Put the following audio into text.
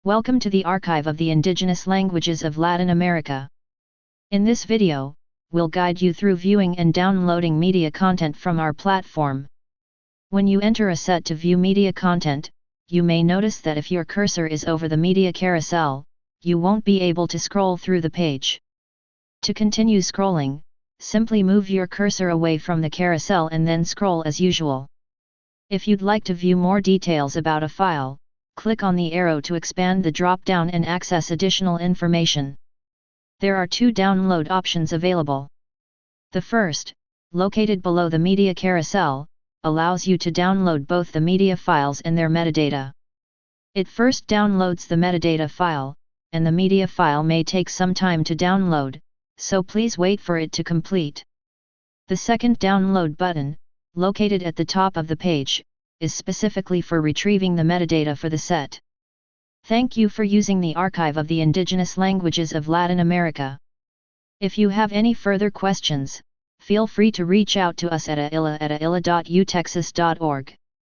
Welcome to the archive of the indigenous languages of Latin America. In this video, we'll guide you through viewing and downloading media content from our platform. When you enter a set to view media content, you may notice that if your cursor is over the media carousel, you won't be able to scroll through the page. To continue scrolling, simply move your cursor away from the carousel and then scroll as usual. If you'd like to view more details about a file, click on the arrow to expand the drop-down and access additional information. There are two download options available. The first, located below the media carousel, allows you to download both the media files and their metadata. It first downloads the metadata file, and the media file may take some time to download, so please wait for it to complete. The second download button, located at the top of the page, is specifically for retrieving the metadata for the set. Thank you for using the archive of the indigenous languages of Latin America. If you have any further questions, feel free to reach out to us at ailla@ailla.utexas.org.